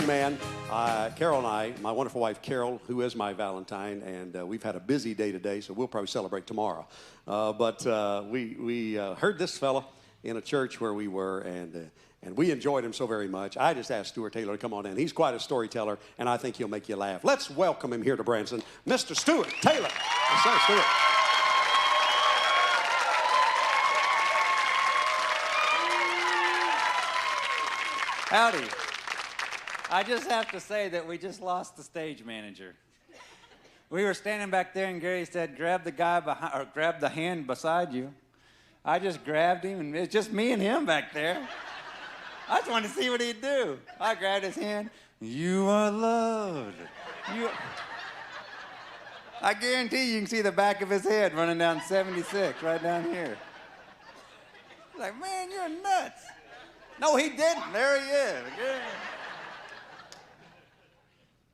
man. Carol and I, my wonderful wife Carol, who is my Valentine, and we've had a busy day today, so we'll probably celebrate tomorrow. But we heard this fella in a church where we were, and we enjoyed him so very much. I just asked Stewart Taylor to come on in. He's quite a storyteller, and I think he'll make you laugh. Let's welcome him here to Branson, Mr. Stewart Taylor. Yes, sir, Stewart. Howdy. I just have to say that we just lost the stage manager. We were standing back there and Gary said, grab the guy behind, or grab the hand beside you. I just grabbed him and it's just me and him back there. I just wanted to see what he'd do. I grabbed his hand. You are loved. I guarantee you can see the back of his head running down 76, right down here. Like, man, you're nuts. No, he didn't. There he is. Again.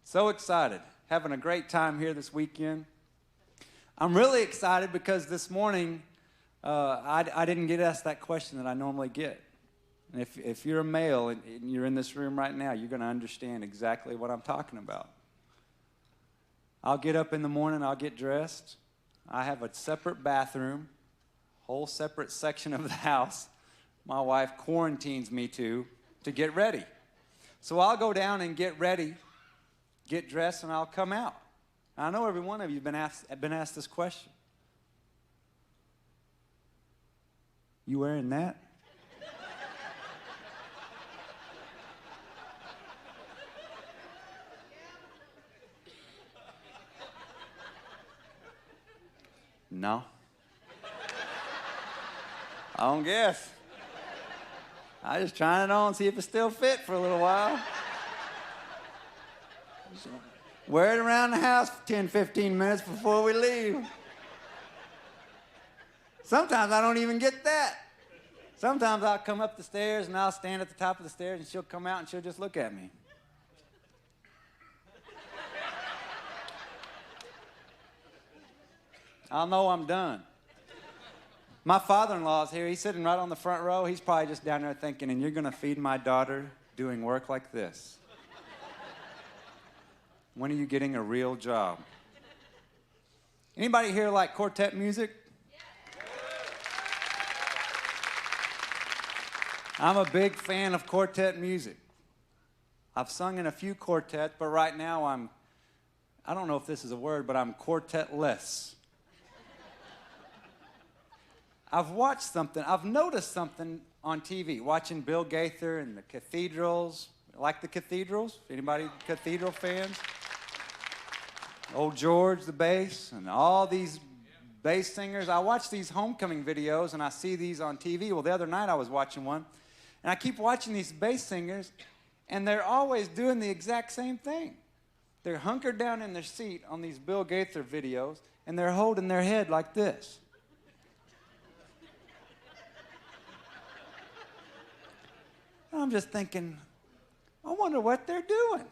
So excited. Having a great time here this weekend. I'm really excited because this morning I didn't get asked that question that I normally get. And if you're a male and you're in this room right now, you're going to understand exactly what I'm talking about. I'll get up in the morning, I'll get dressed. I have a separate bathroom, whole separate section of the house. My wife quarantines me to get ready. So I'll go down and get ready, get dressed, and I'll come out. I know every one of you have been asked this question. You wearing that? No. I don't guess. I just trying it on, see if it still fit for a little while. Wear it around the house for 10, 15 minutes before we leave. Sometimes I don't even get that. Sometimes I'll come up the stairs and I'll stand at the top of the stairs and she'll come out and she'll just look at me. I'll know I'm done. My father-in-law's here. He's sitting right on the front row. He's probably just down there thinking, and you're going to feed my daughter doing work like this? When are you getting a real job? Anybody here like quartet music? I'm a big fan of quartet music. I've sung in a few quartets, but right now I don't know if this is a word, but I'm quartet-less. I've noticed something on TV, watching Bill Gaither and the cathedrals. Like the cathedrals? Anybody cathedral fans? Old George, the bass, and all these bass singers. I watch these homecoming videos, and I see these on TV. Well, the other night I was watching one, and I keep watching these bass singers, and they're always doing the exact same thing. They're hunkered down in their seat on these Bill Gaither videos, and they're holding their head like this. I'm just thinking, I wonder what they're doing.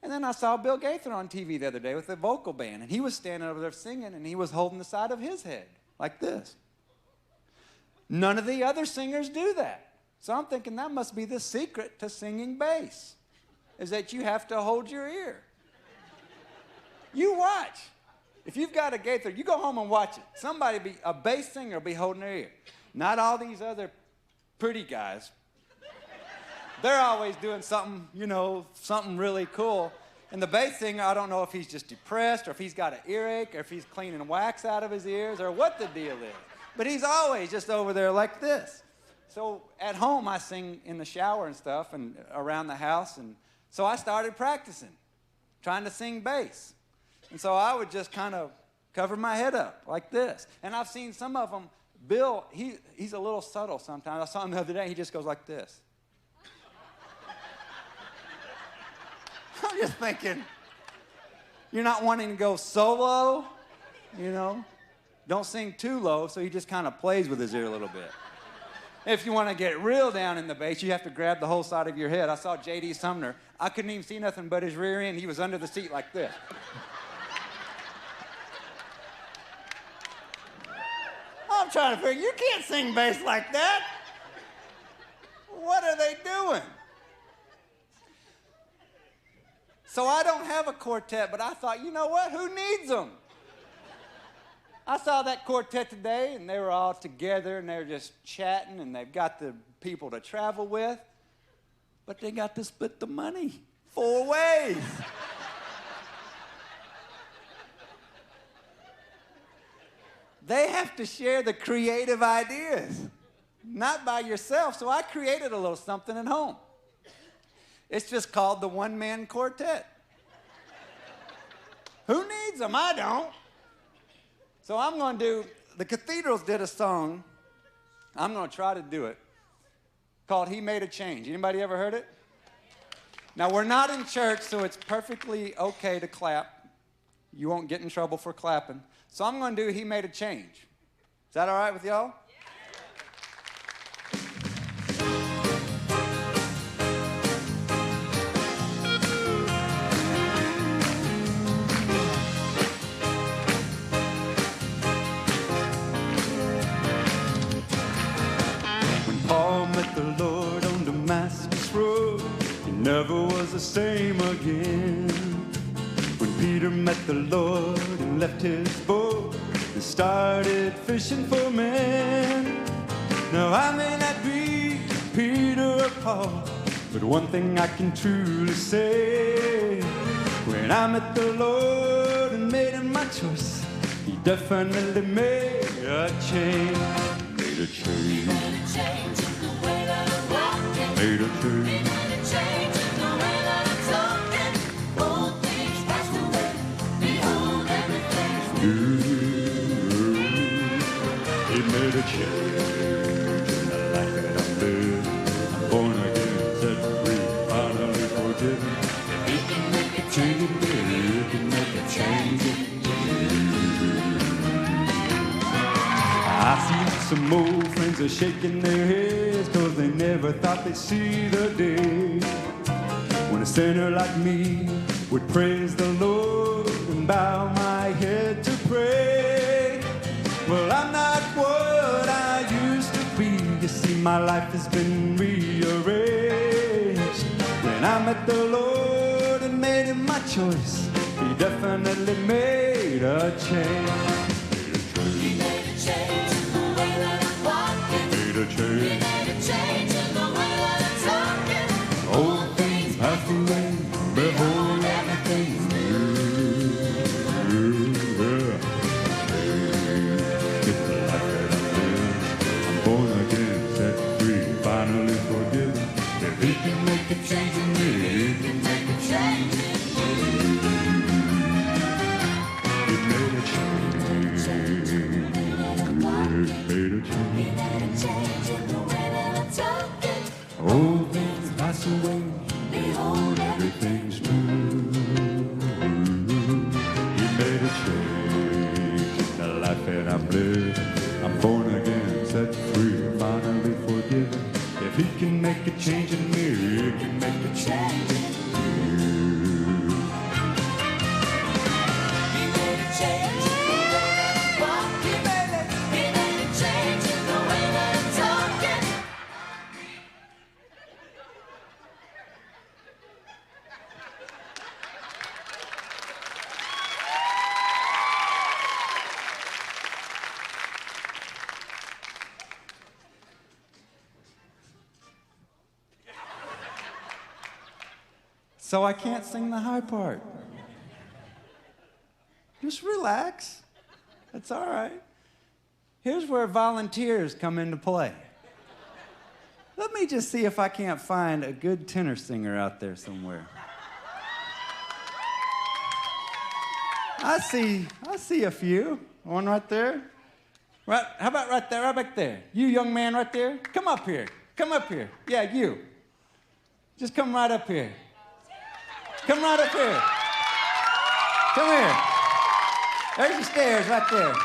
And then I saw Bill Gaither on TV the other day with a vocal band, and he was standing over there singing, and he was holding the side of his head like this. None of the other singers do that. So I'm thinking that must be the secret to singing bass, is that you have to hold your ear. You watch. If you've got a Gaither, you go home and watch it. A bass singer will be holding their ear. Not all these other pretty guys. They're always doing something, something really cool. And the bass singer, I don't know if he's just depressed or if he's got an earache or if he's cleaning wax out of his ears or what the deal is. But he's always just over there like this. So at home, I sing in the shower and stuff and around the house. And so I started practicing, trying to sing bass. And so I would just kind of cover my head up like this. And I've seen some of them. Bill, he's a little subtle sometimes. I saw him the other day. He just goes like this. I'm just thinking, you're not wanting to go solo, Don't sing too low, so he just kind of plays with his ear a little bit. If you want to get real down in the bass, you have to grab the whole side of your head. I saw J.D. Sumner. I couldn't even see nothing but his rear end. He was under the seat like this. I'm trying to figure, you can't sing bass like that. What are they doing? So I don't have a quartet, but I thought, you know what? Who needs them? I saw that quartet today, and they were all together, and they were just chatting, and they've got the people to travel with, but they got to split the money 4 ways. They have to share the creative ideas, not by yourself. So I created a little something at home. It's just called the one-man quartet. Who needs them? I don't. So I'm going to do, the Cathedrals did a song, I'm going to try to do it, called He Made a Change. Anybody ever heard it? Now, we're not in church, so it's perfectly okay to clap. You won't get in trouble for clapping. So I'm going to do He Made a Change. Is that all right with y'all? When Paul met the Lord on Damascus Road, he never was the same again. When Peter met the Lord and left his boat and started fishing for men. Now I may not be Peter or Paul, but one thing I can truly say, when I met the Lord and made him my choice, he definitely made a change. Made a change. Made a change in the way that I'm walking. Made a change. He made a change in the way that I'm talking. Old things passed away. Behold, everything's new. He made a change in the life that I'm living. I'm born again, set free, finally forgiven. If he can make a change in me, he can make a change in you. I see some old friends are shaking their heads, 'cause they never thought they'd see the day when a sinner like me would praise the Lord and bow my head to pray. Well, I'm not what I used to be. You see, my life has been rearranged. When I met the Lord and made him my choice, he definitely made a change. He made a change in the way that I'm walking. Made a change. He made a change in the way that I'm talking. Old things passed away. Behold, everything's new. It's the life that I'm living. I'm born again, set free, finally forgiven. If he can make a change in me, he can make a change in you. He made a change. Made a change. He made a change in the way that I'm talking. Old things pass away. Behold, everything's new. He made a change in the life that I'm living. I'm born again, set free, finally forgiven. If he can make a change in me, he can make a change in you. He made a change in the way that I'm walking. He made a change in the way that I'm talking. So I can't sing the high part. Just relax. That's all right. Here's where volunteers come into play. Let me just see if I can't find a good tenor singer out there somewhere. I see a few. One right there. Right, how about right there, right back there? You young man right there, come up here. Come up here. Yeah, you. Just come right up here. Come right up here. Come here. There's your stairs right there.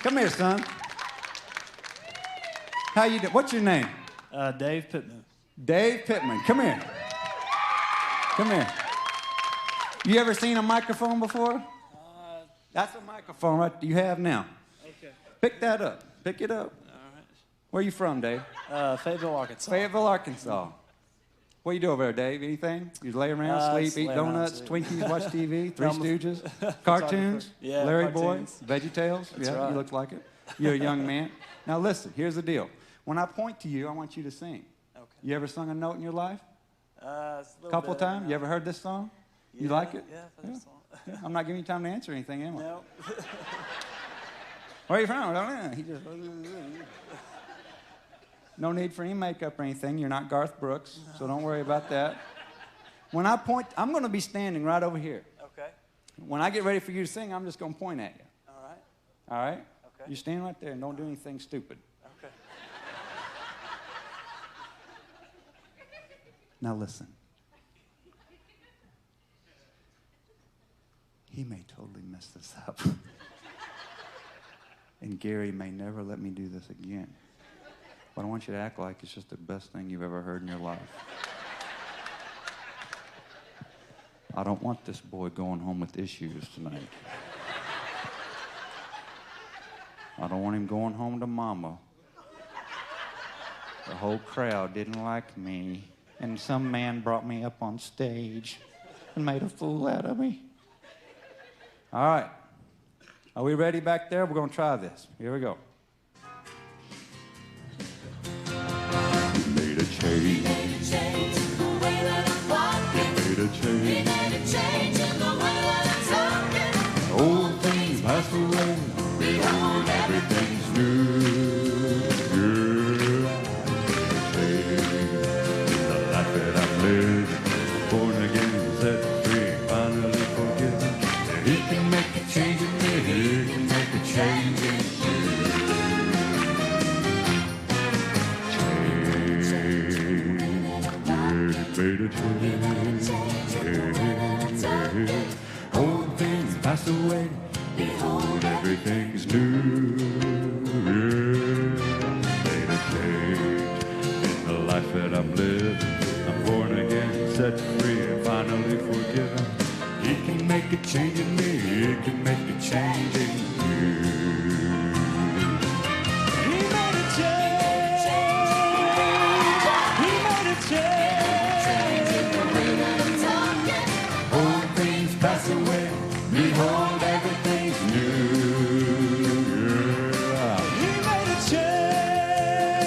Come here, son. How you doing? What's your name? Dave Pittman. Dave Pittman. Come here. Come here. You ever seen a microphone before? That's a microphone right you have now. Okay. Pick that up. Pick it up. All right. Where you from, Dave? Fayetteville, Arkansas. Fayetteville, Arkansas. What do you do over there, Dave? Anything? You lay around, sleep, eat donuts, Twinkies, watch TV, Three Stooges, cartoons, yeah, Larry cartoons. Boy, VeggieTales. That's Yeah, right. you look like it. You're a young man. Now listen, here's the deal. When I point to you, I want you to sing. Okay. You ever sung a note in your life? It's a little Couple bit, times? You ever heard this song? You Yeah, like it? Yeah, for this song. Yeah, I'm not giving you time to answer anything, am I? No. Where are you from? I don't know. He just... No need for any makeup or anything. You're not Garth Brooks, so don't worry about that. When I point, I'm going to be standing right over here. Okay. When I get ready for you to sing, I'm just going to point at you. All right. All right? Okay. You stand right there and don't do anything stupid. Okay. Now listen. He may totally mess this up. And Gary may never let me do this again. But I want you to act like it's just the best thing you've ever heard in your life. I don't want this boy going home with issues tonight. I don't want him going home to mama. The whole crowd didn't like me, and some man brought me up on stage and made a fool out of me. All right. Are we ready back there? We're going to try this. Here we go. Made a change. In the way that I'm walking. Made a change. He made a change in the way that I'm talking. Old things pass away. Behold, everything's new. Yeah. The life that I'm living, born again, set free, finally forgiven. And He can make a change in me. He can make a change in you. Made a change. Old things pass away. Behold, everything's new. Made a change in the life that I'm living. I'm born again, set free, and finally forgiven. He can make a change in me. He can make a change in you. He made a change. He made a change. Old things pass away. Behold, everything's new. Yeah. He made a change.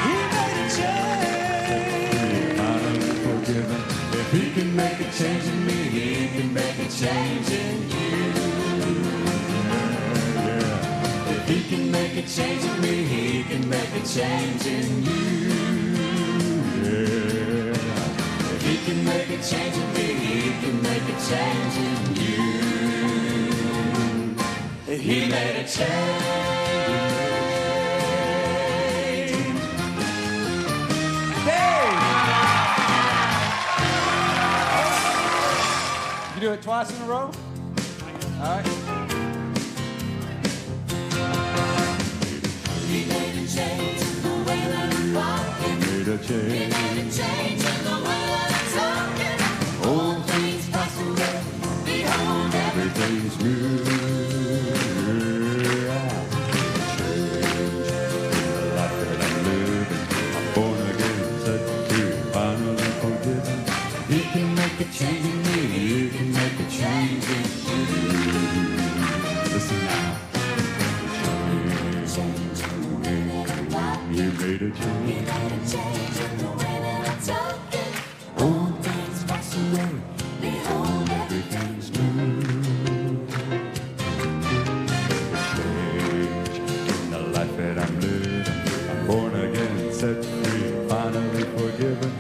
He made a change. Finally forgiven. If He can make a change in me, He can make a change in you. Yeah. If He can make a change in me, He can make a change in you. Yeah. If He can make a change in me, He can make a change in you. He made a change. You do it twice in a row? All right. He made a change in the way that I'm walking. Made a He change. made a change in the way that I'm talking. Old things pass away. Behold, Everything's new. He can make a change in me. He can make a change in you. Listen now. He made a change. change in the way that I'm talking. Old things pass away. Behold, Everything's new. Change in the life that I'm living. I'm born again, set free, finally forgiven.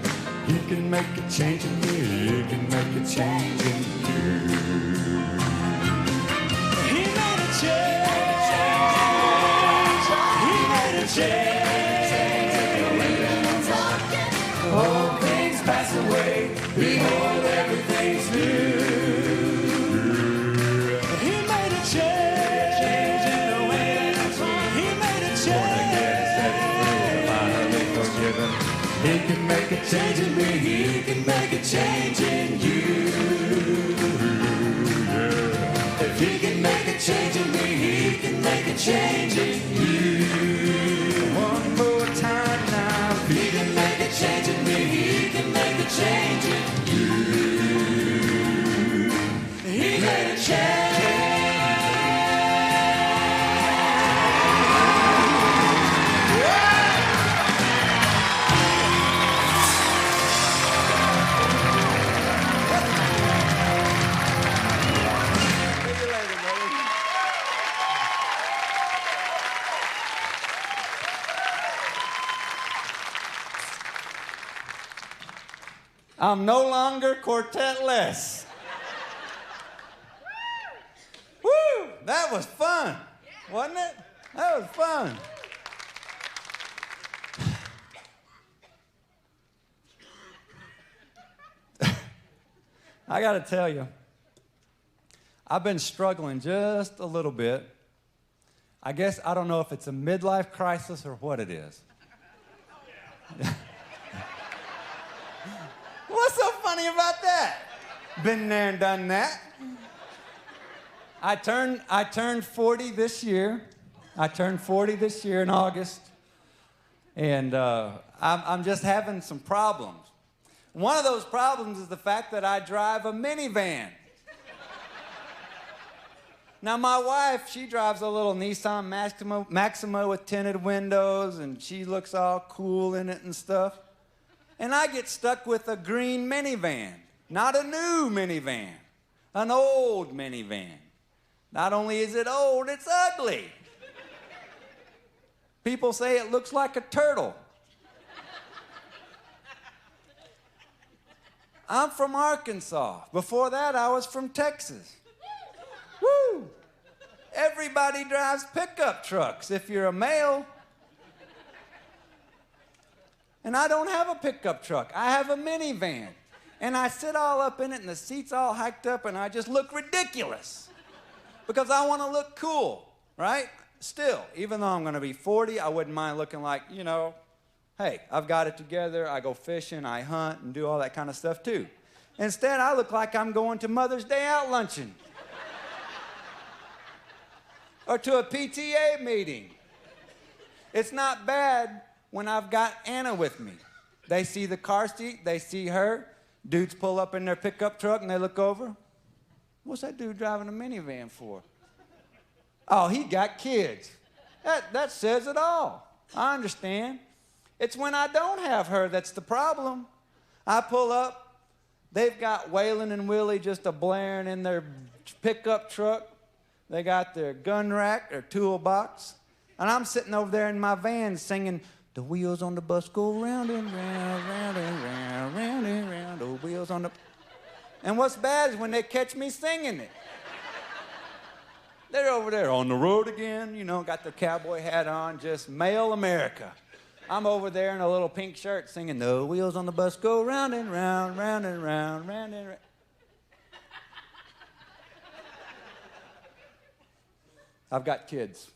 He can make a change in me. He can make a change in you. He made a change. He made a change. All things pass away. Behold, everything's new. He made a change in the way that he made a Born again, set free, finally forgiven. He can make a change in me. He can make a change in you. Yeah. If He can make a change in me, He can make a change in you. One more time now. He can make a change in me. He I'm no longer quartet-less. Woo! That was fun, wasn't it? That was fun. I got to tell you, I've been struggling just a little bit. I guess I don't know if it's a midlife crisis or what it is. What's so funny about that? Been there and done that. I turned 40 this year. I turned 40 this year in August. And I'm just having some problems. One of those problems is the fact that I drive a minivan. Now, my wife, she drives a little Nissan Maxima with tinted windows, and she looks all cool in it and stuff. And I get stuck with a green minivan. Not a new minivan, an old minivan. Not only is it old, it's ugly. People say it looks like a turtle. I'm from Arkansas. Before that, I was from Texas. Woo! Everybody drives pickup trucks if you're a male. And I don't have a pickup truck. I have a minivan. And I sit all up in it, and the seat's all hiked up, and I just look ridiculous. Because I want to look cool, right? Still, even though I'm going to be 40, I wouldn't mind looking like, you know, hey, I've got it together. I go fishing, I hunt, and do all that kind of stuff, too. Instead, I look like I'm going to Mother's Day out luncheon. Or to a PTA meeting. It's not bad when I've got Anna with me. They see the car seat, they see her. Dudes pull up in their pickup truck and they look over. What's that dude driving a minivan for? Oh, he got kids. That says it all. I understand. It's when I don't have her that's the problem. I pull up, they've got Waylon and Willie just a blaring in their pickup truck. They got their gun rack, their toolbox, and I'm sitting over there in my van singing, the wheels on the bus go round and round, round and round, round and round, the wheels on the... And what's bad is when they catch me singing it. They're over there on the road again, you know, got their cowboy hat on, just male America. I'm over there in a little pink shirt singing, the wheels on the bus go round and round, round and round, round and round. I've got kids.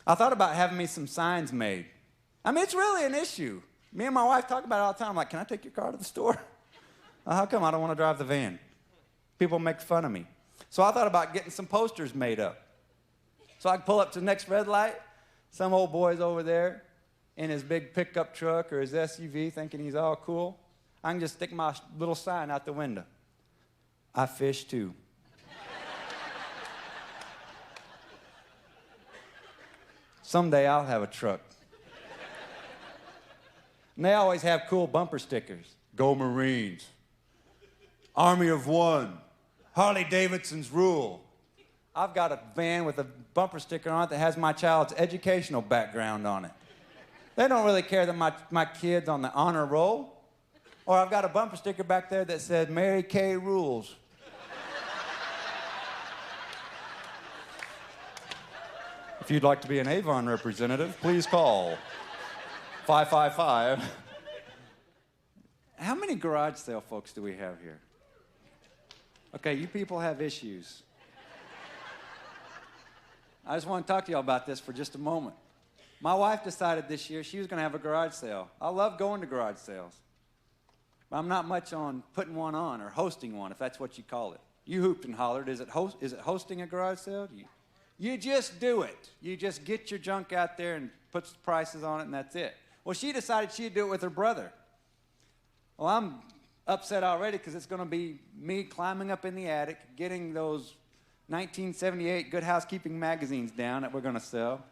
I thought about having me some signs made. I mean, it's really an issue. Me and my wife talk about it all the time. I'm like, can I take your car to the store? How come I don't want to drive the van? People make fun of me. So I thought about getting some posters made up. So I can pull up to the next red light. Some old boy's over there in his big pickup truck or his SUV thinking he's all cool. I can just stick my little sign out the window. I fish too. Someday I'll have a truck. And they always have cool bumper stickers. Go Marines. Army of One. Harley Davidson's rule. I've got a van with a bumper sticker on it that has my child's educational background on it. They don't really care that my kid's on the honor roll. Or I've got a bumper sticker back there that said Mary Kay rules. If you'd like to be an Avon representative, please call 555. How many garage sale folks do we have here? Okay, you people have issues. I just want to talk to y'all about this for just a moment. My wife decided this year she was going to have a garage sale. I love going to garage sales. But I'm not much on putting one on or hosting one, if that's what you call it. You hooped and hollered. Is it hosting a garage sale? You just do it. You just get your junk out there and put prices on it, and that's it. Well, she decided she'd do it with her brother. Well, I'm upset already because it's going to be me climbing up in the attic, getting those 1978 Good Housekeeping magazines down that we're going to sell.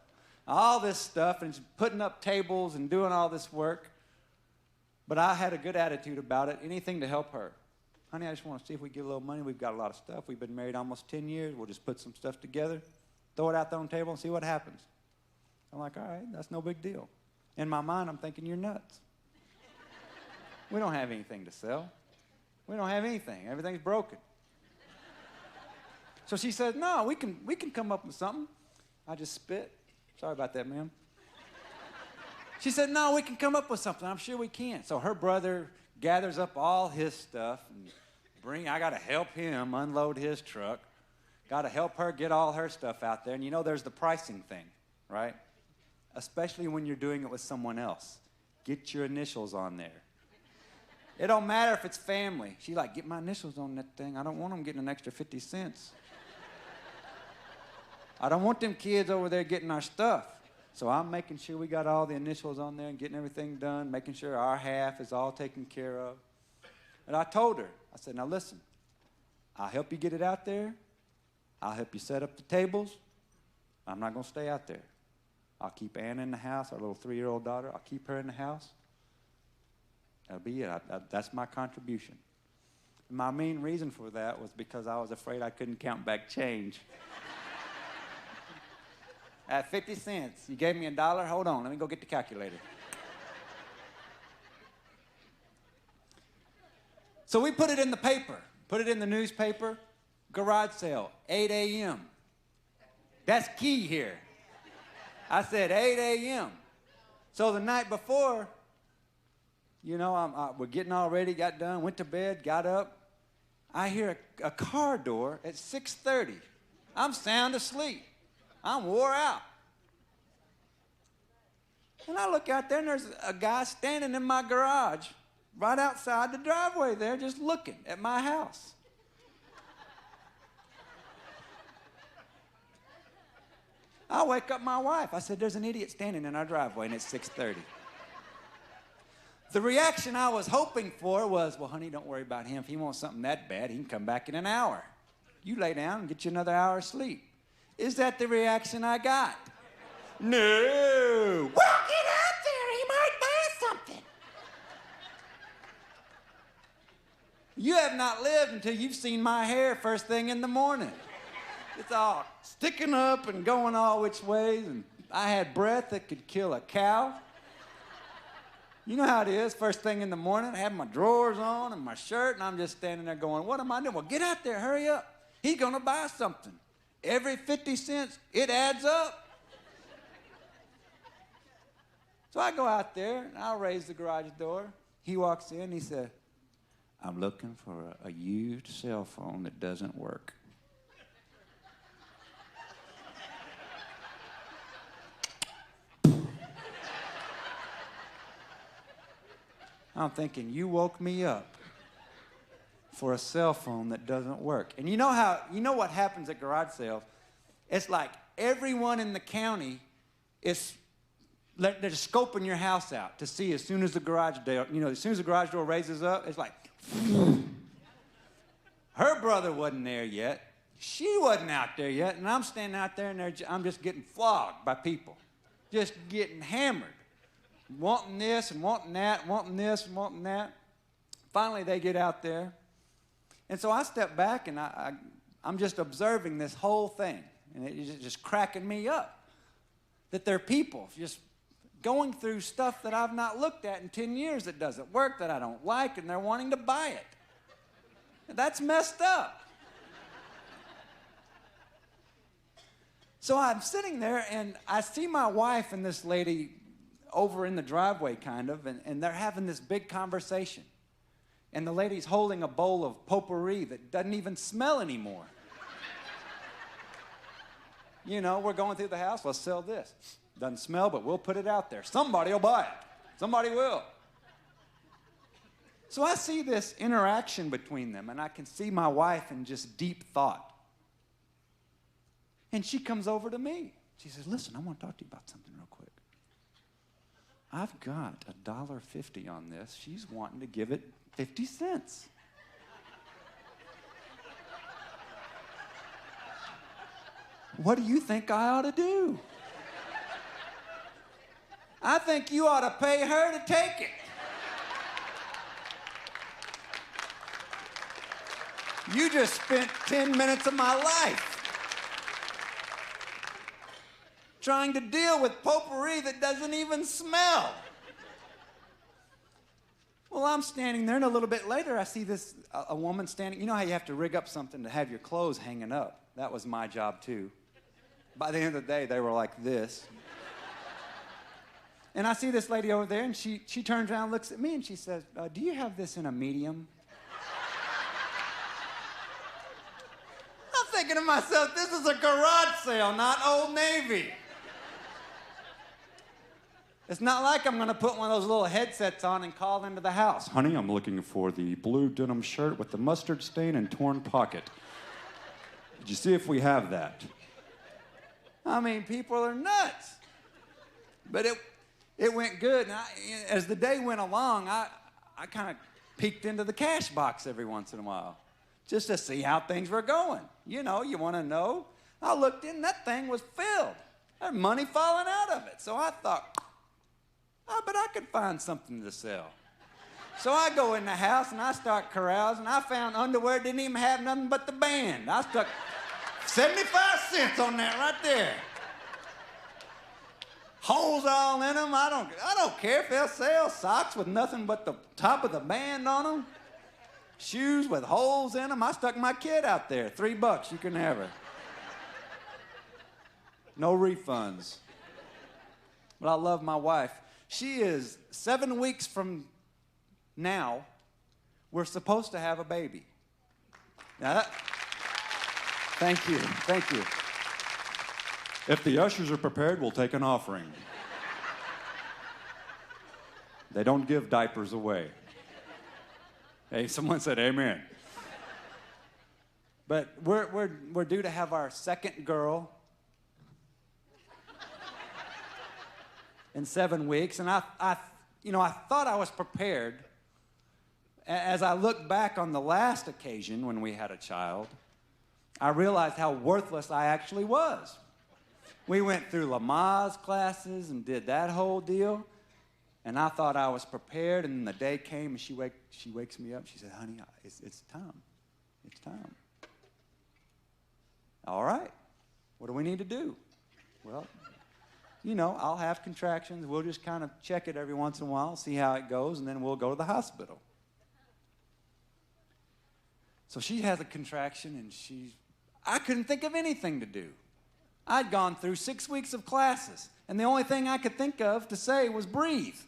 All this stuff, and putting up tables and doing all this work. But I had a good attitude about it, anything to help her. Honey, I just want to see if we get a little money. We've got a lot of stuff. We've been married almost 10 years. We'll just put some stuff together, throw it out there on the table, and see what happens. I'm like, all right, that's no big deal. In my mind, I'm thinking, you're nuts. We don't have anything to sell. We don't have anything. Everything's broken. So she said, no, we can come up with something. I just spit. Sorry about that, ma'am. She said, no, we can come up with something. I'm sure we can. So her brother gathers up all his stuff and I got to help him unload his truck. Got to help her get all her stuff out there. And you know there's the pricing thing, right? Especially when you're doing it with someone else. Get your initials on there. It don't matter if it's family. She like, get my initials on that thing. I don't want them getting an extra 50 cents. I don't want them kids over there getting our stuff. So I'm making sure we got all the initials on there and getting everything done, making sure our half is all taken care of. And I told her, I said, now listen, I'll help you get it out there. I'll help you set up the tables. I'm not going to stay out there. I'll keep Anna in the house, our little 3-year-old daughter. I'll keep her in the house. That'll be it. That's my contribution. My main reason for that was because I was afraid I couldn't count back change. At 50 cents, you gave me $1. Hold on, let me go get the calculator. So we put it in the paper, put it in the newspaper, garage sale, 8 a.m. That's key here. I said 8 a.m. So the night before, you know, we're getting all ready, got done, went to bed, got up. I hear a car door at 6:30. I'm sound asleep. I'm wore out. And I look out there, and there's a guy standing in my garage right outside the driveway there just looking at my house. I wake up my wife. I said, there's an idiot standing in our driveway, and it's 6:30. The reaction I was hoping for was, well, honey, don't worry about him. If he wants something that bad, he can come back in an hour. You lay down and get you another hour of sleep. Is that the reaction I got? No. Well, get out there. He might buy something. You have not lived until you've seen my hair first thing in the morning. It's all sticking up and going all which ways, and I had breath that could kill a cow. You know how it is, first thing in the morning, I have my drawers on and my shirt, and I'm just standing there going, what am I doing? Well, get out there, hurry up. He's gonna buy something. Every 50 cents, it adds up. So I go out there, and I'll raise the garage door. He walks in, he said, I'm looking for a used cell phone that doesn't work. I'm thinking, you woke me up for a cell phone that doesn't work. And you know what happens at garage sales? It's like everyone in the county they're scoping your house out to see as soon as the garage door raises up, it's like, her brother wasn't there yet. She wasn't out there yet, and I'm standing out there, and I'm just getting flogged by people, just getting hammered. Wanting this and wanting that, wanting this and wanting that. Finally, they get out there. And so I step back, and I'm just observing this whole thing. And it's just cracking me up that there are people just going through stuff that I've not looked at in 10 years that doesn't work, that I don't like, and they're wanting to buy it. That's messed up. So I'm sitting there, and I see my wife and this lady over in the driveway, kind of, and they're having this big conversation. And the lady's holding a bowl of potpourri that doesn't even smell anymore. You know, we're going through the house, let's sell this. Doesn't smell, but we'll put it out there. Somebody will buy it. Somebody will. So I see this interaction between them, and I can see my wife in just deep thought. And she comes over to me. She says, listen, I want to talk to you about something real quick. I've got $1.50 on this. She's wanting to give it 50 cents. What do you think I ought to do? I think you ought to pay her to take it. You just spent 10 minutes of my life trying to deal with potpourri that doesn't even smell. Well, Well, I'm standing there, and a little bit later, I see a woman standing. You know how you have to rig up something to have your clothes hanging up? That was my job, too. By the end of the day, they were like this. And I see this lady over there, and she turns around and looks at me, and she says, do you have this in a medium? I'm thinking to myself, this is a garage sale, not Old Navy. It's not like I'm going to put one of those little headsets on and call into the house. Honey, I'm looking for the blue denim shirt with the mustard stain and torn pocket. Did you see if we have that? I mean, people are nuts. But it went good. And as the day went along, I kind of peeked into the cash box every once in a while just to see how things were going. You know, you want to know. I looked in, that thing was filled. There was money falling out of it. So I thought, but I could find something to sell. So I go in the house and I start carousing. I found underwear, didn't even have nothing but the band. I stuck 75 cents on that right there. Holes all in them. I don't care if they'll sell socks with nothing but the top of the band on them. Shoes with holes in them. I stuck my kid out there. $3, you can have her. No refunds. But I love my wife. She is 7 weeks from now, we're supposed to have a baby. Now thank you. If the ushers are prepared, we'll take an offering. They don't give diapers away. Hey, someone said amen. But we're due to have our second girl in 7 weeks, and I thought I was prepared. As I look back on the last occasion when we had a child, I realized how worthless I actually was. We went through Lamaze classes and did that whole deal, and I thought I was prepared, and then the day came, and she wakes me up. She said, honey, it's time. It's time. All right. What do we need to do? Well, I'll have contractions. We'll just kind of check it every once in a while, see how it goes, and then we'll go to the hospital. So she has a contraction, and I couldn't think of anything to do. I'd gone through 6 weeks of classes, and the only thing I could think of to say was breathe.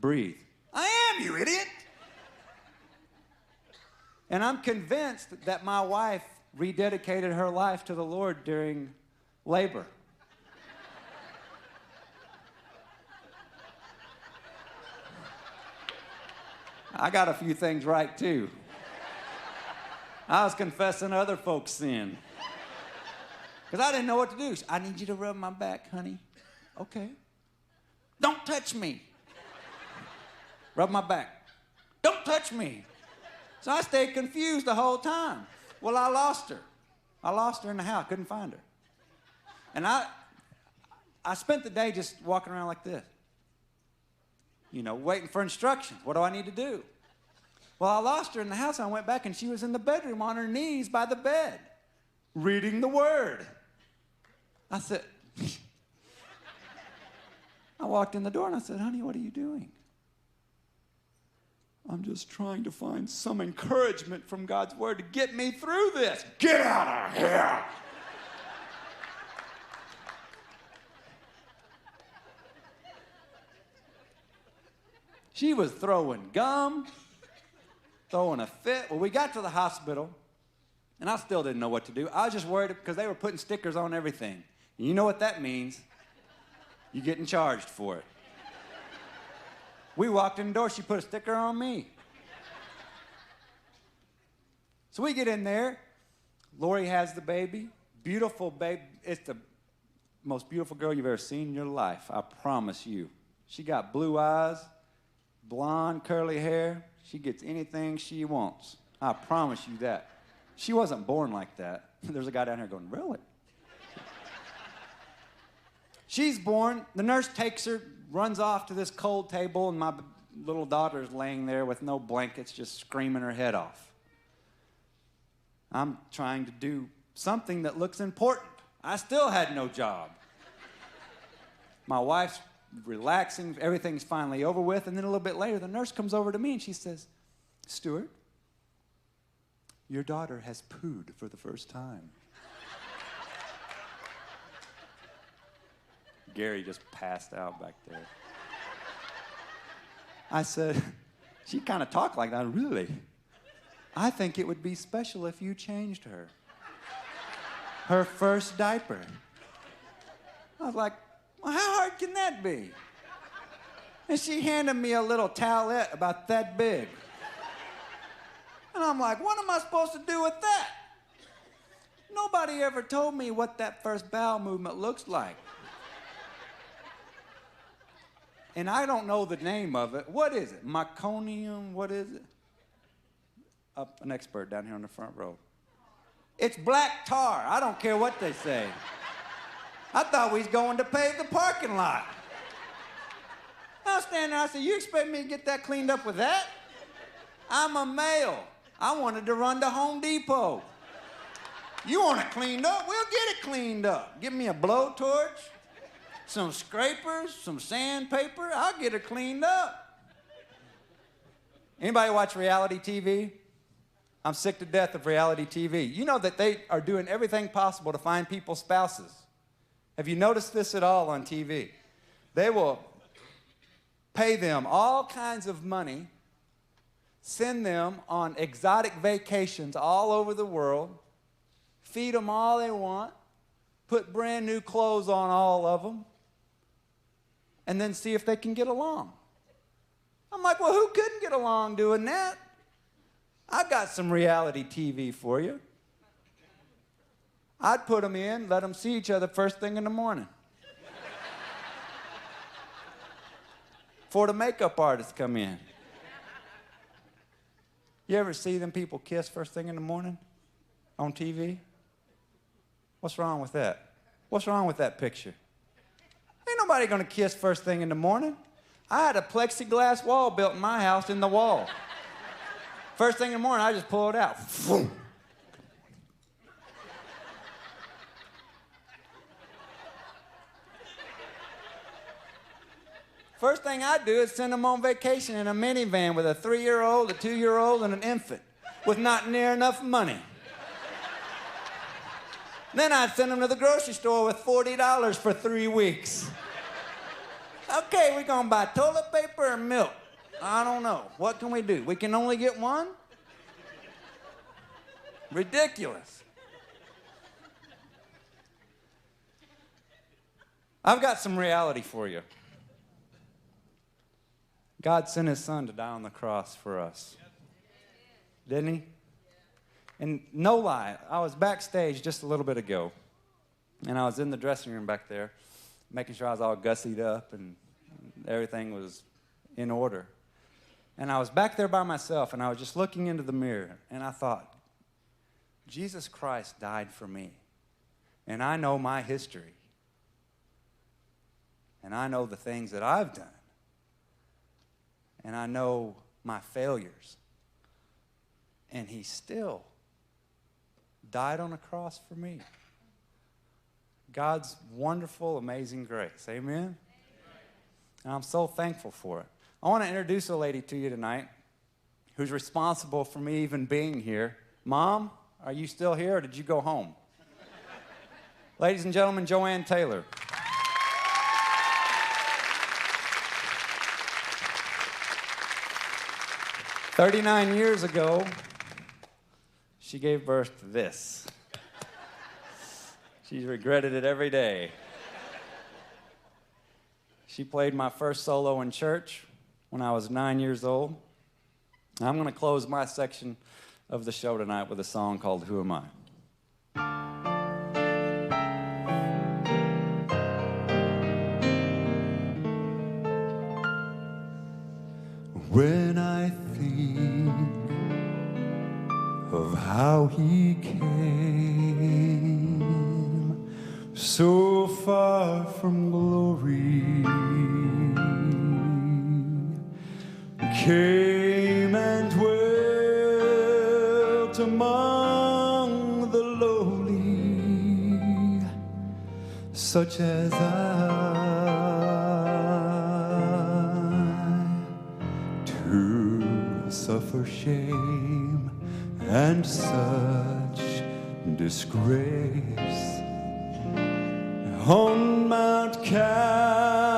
Breathe. I am, you idiot! And I'm convinced that my wife rededicated her life to the Lord during labor. I got a few things right, too. I was confessing other folks' sin. Because I didn't know what to do. I need you to rub my back, honey. Okay. Don't touch me. Rub my back. Don't touch me. So I stayed confused the whole time. Well, I lost her. I lost her in the house. Couldn't find her. And I spent the day just walking around like this. Waiting for instructions. What do I need to do? Well, I lost her in the house. I went back, and she was in the bedroom on her knees by the bed, reading the Word. I said, I walked in the door, and I said, honey, what are you doing? I'm just trying to find some encouragement from God's Word to get me through this. Get out of here! She was throwing gum, throwing a fit. Well, we got to the hospital, and I still didn't know what to do. I was just worried because they were putting stickers on everything. And you know what that means. You're getting charged for it. We walked in the door, she put a sticker on me. So we get in there. Lori has the baby. Beautiful baby. It's the most beautiful girl you've ever seen in your life, I promise you. She got blue eyes, blonde, curly hair. She gets anything she wants. I promise you that. She wasn't born like that. There's a guy down here going, really? She's born. The nurse takes her, runs off to this cold table, and my little daughter's laying there with no blankets, just screaming her head off. I'm trying to do something that looks important. I still had no job. My wife's relaxing. Everything's finally over with. And then a little bit later, the nurse comes over to me and she says, Stewart, your daughter has pooed for the first time. Gary just passed out back there. I said, she kind of talked like that, really. I think it would be special if you changed her. Her first diaper. I was like, well, how hard can that be? And she handed me a little towelette about that big. And I'm like, what am I supposed to do with that? Nobody ever told me what that first bowel movement looks like. And I don't know the name of it. What is it? Meconium? What is it? Up an expert down here on the front row. It's black tar. I don't care what they say. I thought we was going to pave the parking lot. I was standing there, I said, you expect me to get that cleaned up with that? I'm a male. I wanted to run to Home Depot. You want it cleaned up? We'll get it cleaned up. Give me a blowtorch, some scrapers, some sandpaper. I'll get it cleaned up. Anybody watch reality TV? I'm sick to death of reality TV. You know that they are doing everything possible to find people's spouses. Have you noticed this at all on TV? They will pay them all kinds of money, send them on exotic vacations all over the world, feed them all they want, put brand new clothes on all of them, and then see if they can get along. I'm like, well, who couldn't get along doing that? I got some reality TV for you. I'd put them in, let them see each other first thing in the morning. Before the makeup artists come in. You ever see them people kiss first thing in the morning on TV? What's wrong with that? What's wrong with that picture? Ain't nobody gonna kiss first thing in the morning. I had a plexiglass wall built in my house in the wall. First thing in the morning, I just pull it out. First thing I do is send them on vacation in a minivan with a 3-year-old, a 2-year-old, and an infant with not near enough money. Then I'd send them to the grocery store with $40 for 3 weeks. Okay, we're gonna buy toilet paper or milk. I don't know. What can we do? We can only get one? Ridiculous. I've got some reality for you. God sent his son to die on the cross for us. Didn't he? And no lie, I was backstage just a little bit ago, and I was in the dressing room back there, making sure I was all gussied up and everything was in order. And I was back there by myself, and I was just looking into the mirror, and I thought, Jesus Christ died for me, and I know my history, and I know the things that I've done, and I know my failures, and he still died on a cross for me. God's wonderful, amazing grace. Amen? And I'm so thankful for it. I want to introduce a lady to you tonight who's responsible for me even being here. Mom, are you still here or did you go home? Ladies and gentlemen, Joanne Taylor. "39 years ago, she gave birth to this. She's regretted it every day. She played my first solo in church when I was 9 years old. I'm going to close my section of the show tonight with a song called Who Am I? When I think of how he came so far from glory, came and dwelt among the lowly, such as I. suffer shame and such disgrace. On Mount Calvary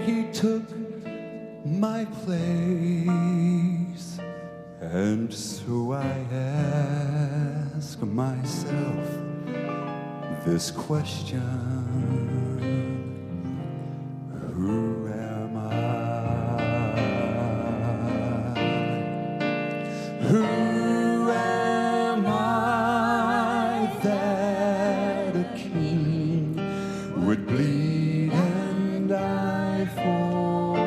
he took my place, and so I ask myself this question: who am I? Who am I that a king would bleed and die for?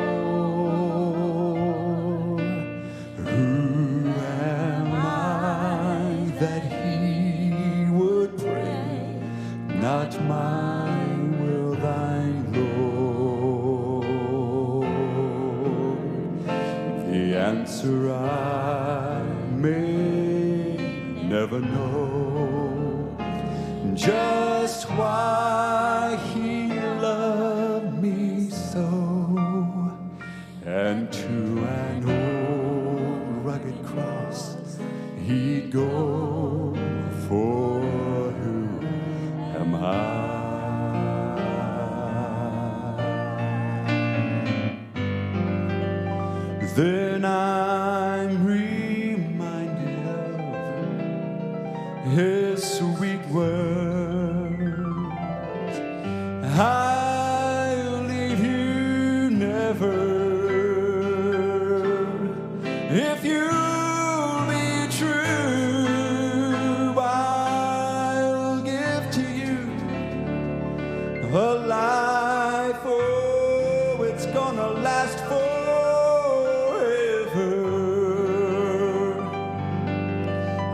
Who am I that he would pray, not mine will thine, Lord? The answer I may never know, just why he loved me so, and to an old rugged cross he'd go, for who am I? Then I'm reminded of his sweet words: I'll leave you never, if you'll be true. I'll give to you a life, oh, it's gonna last forever.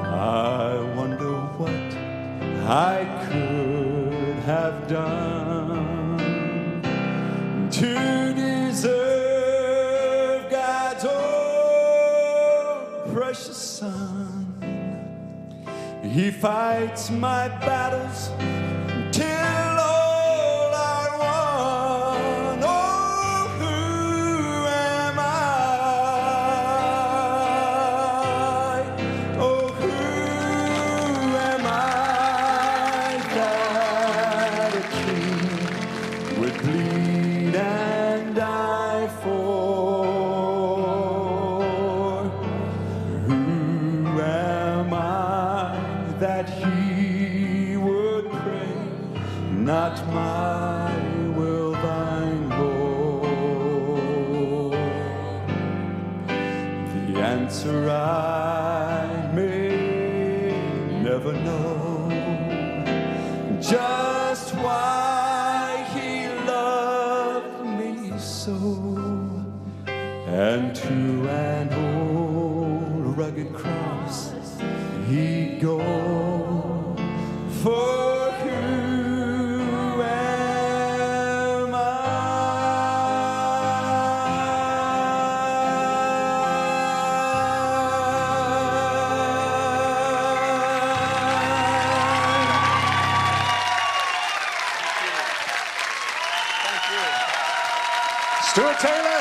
I wonder what I could have done to deserve God's own precious Son. He fights my battles till all are won. Oh, who am I? Oh, who am I that a king would bleed and die for? Who am I that he would pray, not my will thine, Lord? The answer I may never know, just why he loved me so, and to an old rugged cross he'd go, for who am I? Stewart Taylor.